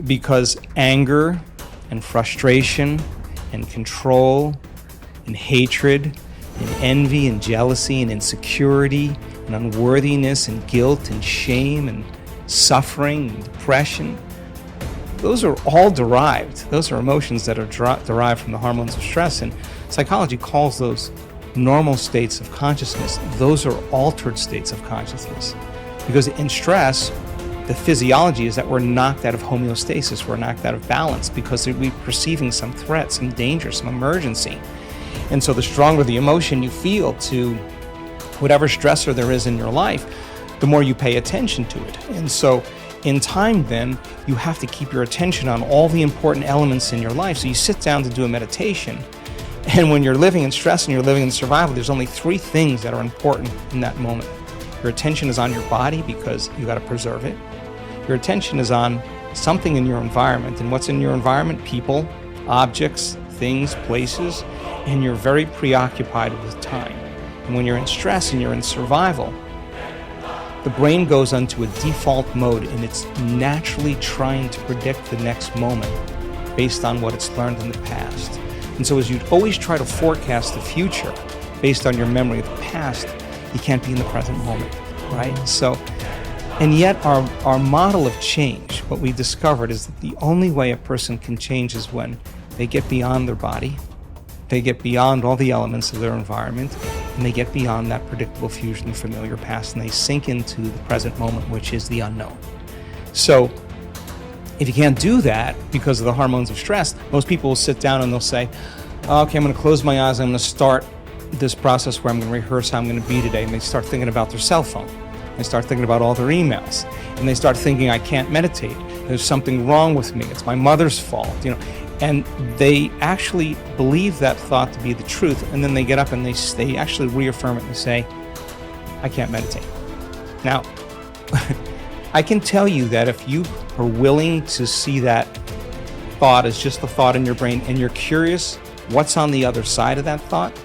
because anger and frustration and control and hatred and envy and jealousy and insecurity and unworthiness and guilt and shame and suffering and depression, those are all derived. Those are emotions that are derived from the hormones of stress, and psychology calls those normal states of consciousness. Those are altered states of consciousness, because in stress, the physiology is that we're knocked out of homeostasis, we're knocked out of balance because we're perceiving some threat, some danger, some emergency. And so the stronger the emotion you feel to whatever stressor there is in your life, the more you pay attention to it. And so in time then, you have to keep your attention on all the important elements in your life. So you sit down to do a meditation, and when you're living in stress and you're living in survival, there's only 3 things that are important in that moment. Your attention is on your body because you got to preserve it. Your attention is on something in your environment, and what's in your environment? People, objects, things, places, and you're very preoccupied with time. And when you're in stress and you're in survival, the brain goes into a default mode, and it's naturally trying to predict the next moment based on what it's learned in the past. And so as you always try to forecast the future based on your memory of the past, you can't be in the present moment, right? So, and yet our model of change, what we discovered is that the only way a person can change is when they get beyond their body, they get beyond all the elements of their environment, and they get beyond that predictable future and familiar past, and they sink into the present moment, which is the unknown. So if you can't do that because of the hormones of stress, most people will sit down and they'll say, okay, I'm going to close my eyes, I'm going to start this process where I'm going to rehearse how I'm going to be today, and they start thinking about their cell phone. They start thinking about all their emails, and they start thinking, I can't meditate, there's something wrong with me, it's my mother's fault, and they actually believe that thought to be the truth, and then they get up and they actually reaffirm it and say, I can't meditate. Now, I can tell you that if you are willing to see that thought as just a thought in your brain, and you're curious what's on the other side of that thought,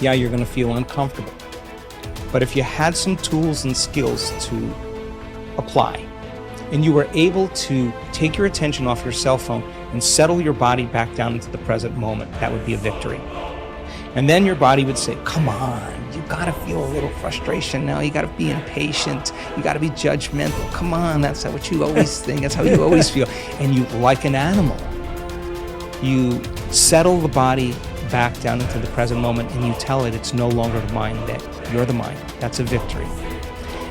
yeah, you're going to feel uncomfortable. But if you had some tools and skills to apply, and you were able to take your attention off your cell phone and settle your body back down into the present moment, that would be a victory. And then your body would say, come on, you gotta feel a little frustration now, you gotta be impatient, you gotta be judgmental, come on, that's what you always think, that's how you always feel. And you, like an animal, you settle the body back down into the present moment, and you tell it it's no longer the mind, that you're the mind. That's a victory.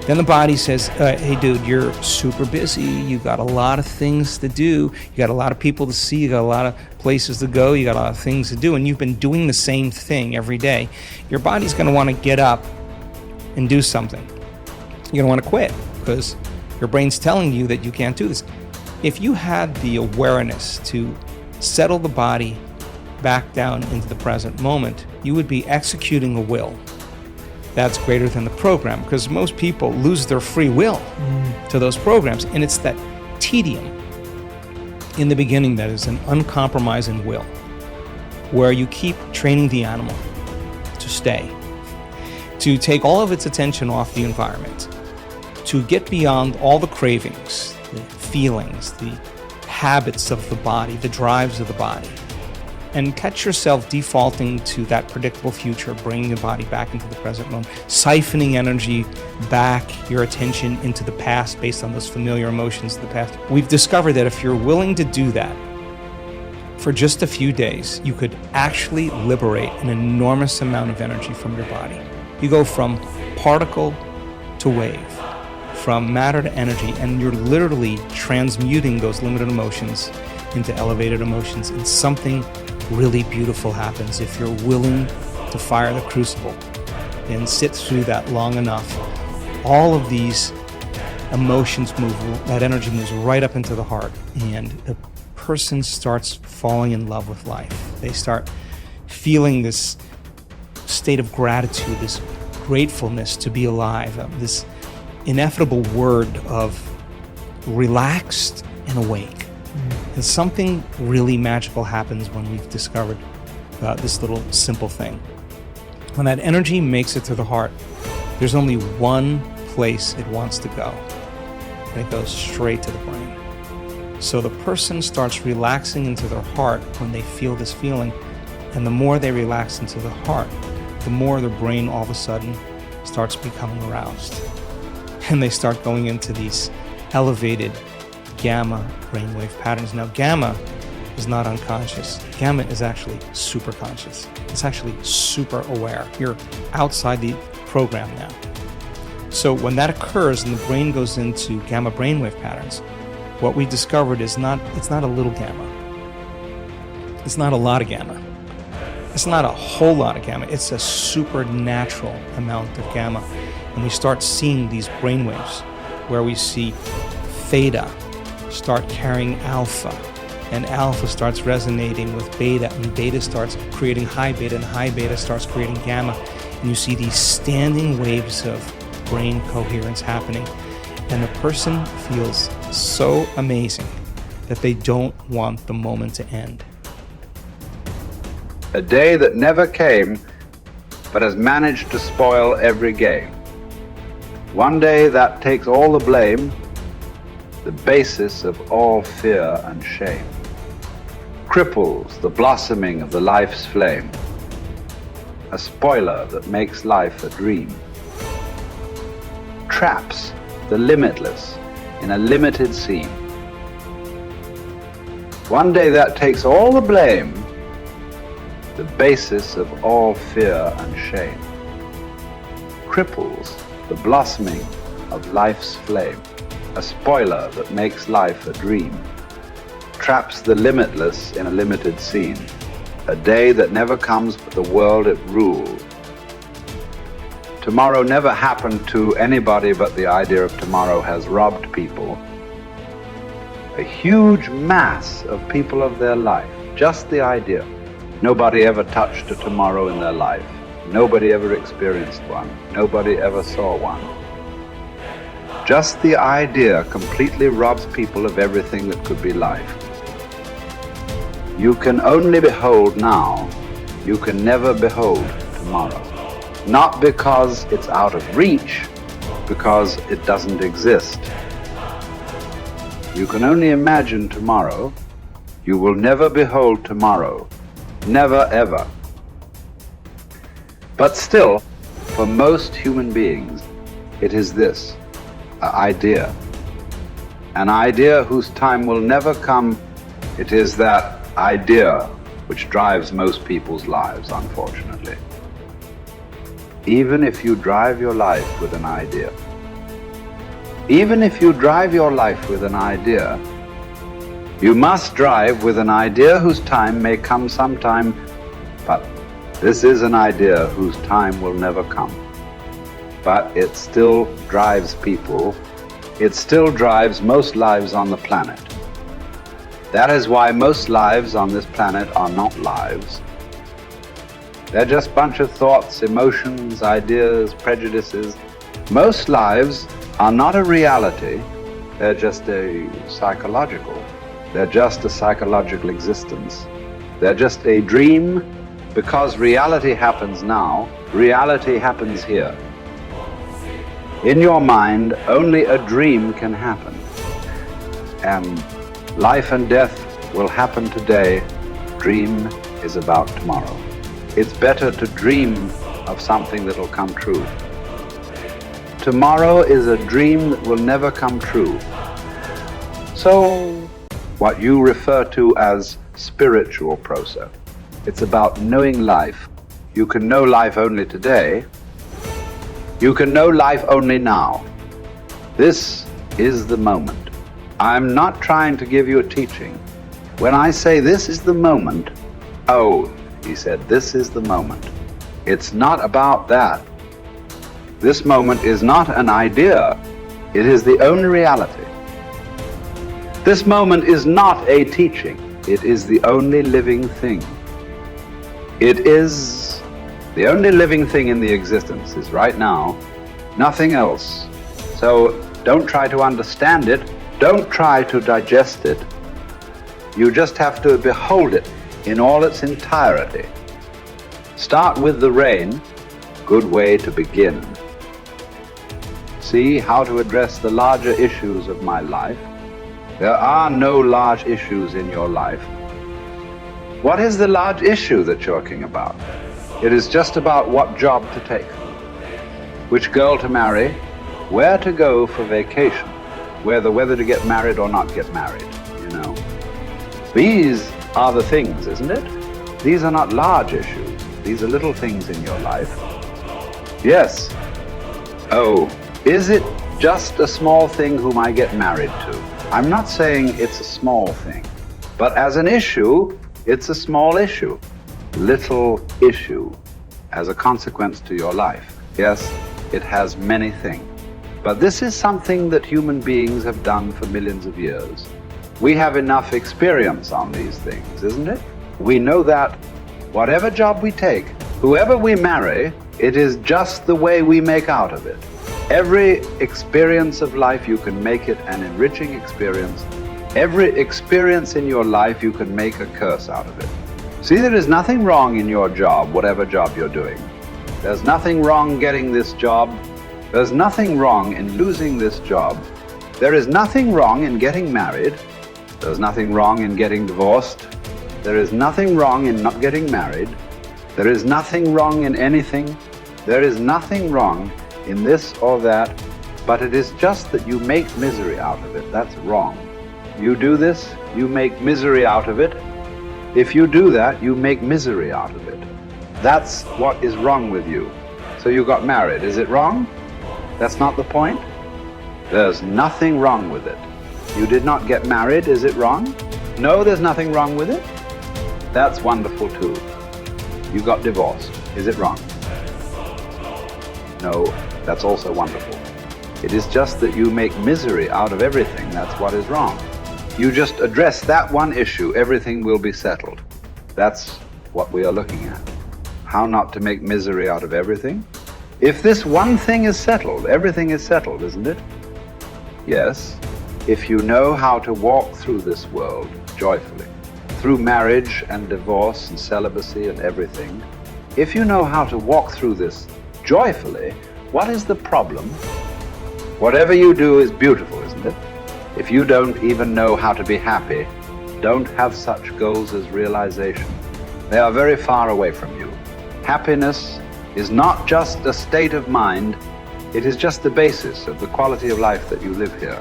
Then the body says, hey dude, you're super busy, you got a lot of things to do, you got a lot of people to see, you got a lot of places to go, you got a lot of things to do, and you've been doing the same thing every day. Your body's going to want to get up and do something. You're going to want to quit because your brain's telling you that you can't do this. If you had the awareness to settle the body back down into the present moment, you would be executing a will that's greater than the program, because most people lose their free will to those programs, and it's that tedium in the beginning that is an uncompromising will, where you keep training the animal to stay, to take all of its attention off the environment, to get beyond all the cravings, the feelings, the habits of the body, the drives of the body, and catch yourself defaulting to that predictable future, bringing the body back into the present moment, siphoning energy back, your attention into the past based on those familiar emotions of the past. We've discovered that if you're willing to do that for just a few days, you could actually liberate an enormous amount of energy from your body. You go from particle to wave, from matter to energy, and you're literally transmuting those limited emotions into elevated emotions, and something really beautiful happens if you're willing to fire the crucible and sit through that long enough. All of these emotions move, that energy moves right up into the heart, and a person starts falling in love with life. They start feeling this state of gratitude, this gratefulness to be alive, this ineffable word of relaxed and awake. And something really magical happens when we've discovered this little simple thing. When that energy makes it to the heart, there's only one place it wants to go, and it goes straight to the brain. So the person starts relaxing into their heart when they feel this feeling, and the more they relax into the heart, the more their brain all of a sudden starts becoming aroused. And they start going into these elevated gamma brainwave patterns. Now, gamma is not unconscious. Gamma is actually super conscious. It's actually super aware. You're outside the program now. So when that occurs and the brain goes into gamma brainwave patterns, what we discovered is it's not a little gamma. It's not a lot of gamma. It's not a whole lot of gamma. It's a supernatural amount of gamma. And we start seeing these brainwaves where we see theta start carrying alpha, and alpha starts resonating with beta, and beta starts creating high beta, and high beta starts creating gamma. And you see these standing waves of brain coherence happening. And the person feels so amazing that they don't want the moment to end. A day that never came, but has managed to spoil every game. One day that takes all the blame, the basis of all fear and shame. Cripples the blossoming of the life's flame. A spoiler that makes life a dream. Traps the limitless in a limited scene. One day that takes all the blame, the basis of all fear and shame. Cripples the blossoming of life's flame. A spoiler that makes life a dream. Traps the limitless in a limited scene. A day that never comes but the world it rules. Tomorrow never happened to anybody, but the idea of tomorrow has robbed people. A huge mass of people of their life. Just the idea. Nobody ever touched a tomorrow in their life. Nobody ever experienced one. Nobody ever saw one. Just the idea completely robs people of everything that could be life. You can only behold now. You can never behold tomorrow. Not because it's out of reach, because it doesn't exist. You can only imagine tomorrow. You will never behold tomorrow. Never ever. But still, for most human beings, it is this, an idea. An idea whose time will never come. It is that idea which drives most people's lives, unfortunately. Even if you drive your life with an idea, even if you drive your life with an idea, you must drive with an idea whose time may come sometime, but this is an idea whose time will never come. But it still drives people. It still drives most lives on the planet. That is why most lives on this planet are not lives. They're just a bunch of thoughts, emotions, ideas, prejudices. Most lives are not a reality. They're just a psychological. They're just a psychological existence. They're just a dream, because reality happens now. Reality happens here. In your mind, only a dream can happen. And life and death will happen today. Dream is about tomorrow. It's better to dream of something that will come true. Tomorrow is a dream that will never come true. So, what you refer to as spiritual process, it's about knowing life. You can know life only today. You can know life only now. This is the moment. I'm not trying to give you a teaching. When I say this is the moment, oh, he said, this is the moment. It's not about that. This moment is not an idea. It is the only reality. This moment is not a teaching. It is the only living thing. It is the only living thing in the existence is right now, nothing else. So don't try to understand it. Don't try to digest it. You just have to behold it in all its entirety. Start with the rain, good way to begin. See how to address the larger issues of my life. There are no large issues in your life. What is the large issue that you're talking about? It is just about what job to take, which girl to marry, where to go for vacation, whether to get married or not get married, you know. These are the things, isn't it? These are not large issues. These are little things in your life. Yes. Oh, is it just a small thing whom I get married to? I'm not saying it's a small thing, but as an issue, it's a small issue. Little issue as a consequence to your life. Yes, it has many things. But this is something that human beings have done for millions of years. We have enough experience on these things, isn't it? We know that whatever job we take, whoever we marry, it is just the way we make out of it. Every experience of life, you can make it an enriching experience. Every experience in your life, you can make a curse out of it. See, there is nothing wrong in your job, whatever job you're doing. There's nothing wrong getting this job. There's nothing wrong in losing this job. There is nothing wrong in getting married. There's nothing wrong in getting divorced. There is nothing wrong in not getting married. There is nothing wrong in anything. There is nothing wrong in this or that, but it is just that you make misery out of it. That's wrong. You do this, you make misery out of it. If you do that, you make misery out of it. That's what is wrong with you. So you got married. Is it wrong? That's not the point. There's nothing wrong with it. You did not get married. Is it wrong? No, there's nothing wrong with it. That's wonderful too. You got divorced. Is it wrong? No, that's also wonderful. It is just that you make misery out of everything. That's what is wrong. You just address that one issue, everything will be settled. That's what we are looking at. How not to make misery out of everything? If this one thing is settled, everything is settled, isn't it? Yes. If you know how to walk through this world joyfully, through marriage and divorce and celibacy and everything, if you know how to walk through this joyfully, what is the problem? Whatever you do is beautiful, isn't it? If you don't even know how to be happy, don't have such goals as realization. They are very far away from you. Happiness is not just a state of mind, it is just the basis of the quality of life that you live here.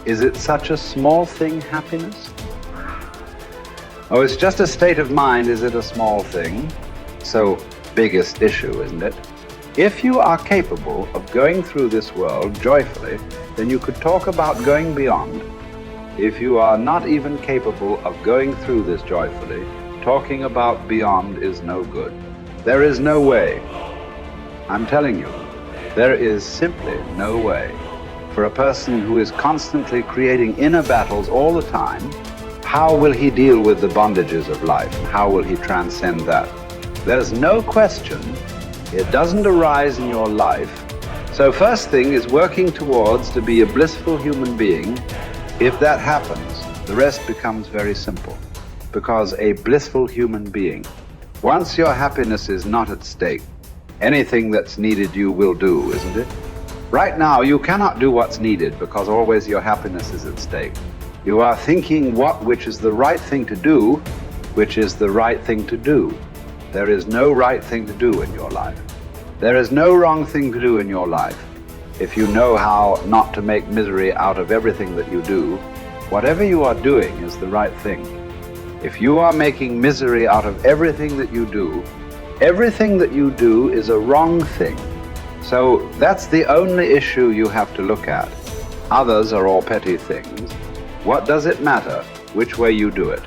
Is it such a small thing, happiness? Oh, it's just a state of mind, is it a small thing? So, biggest issue, isn't it? If you are capable of going through this world joyfully, then you could talk about going beyond. If you are not even capable of going through this joyfully, talking about beyond is no good. There is no way. I'm telling you, there is simply no way. For a person who is constantly creating inner battles all the time, how will he deal with the bondages of life? And how will he transcend that? There's no question. It doesn't arise in your life. So first thing is working towards to be a blissful human being. If that happens, the rest becomes very simple. Because a blissful human being, once your happiness is not at stake, anything that's needed you will do, isn't it? Right now, you cannot do what's needed because always your happiness is at stake. You are thinking which is the right thing to do, which is the right thing to do. There is no right thing to do in your life. There is no wrong thing to do in your life. If you know how not to make misery out of everything that you do, whatever you are doing is the right thing. If you are making misery out of everything that you do, everything that you do is a wrong thing. So that's the only issue you have to look at. Others are all petty things. What does it matter which way you do it?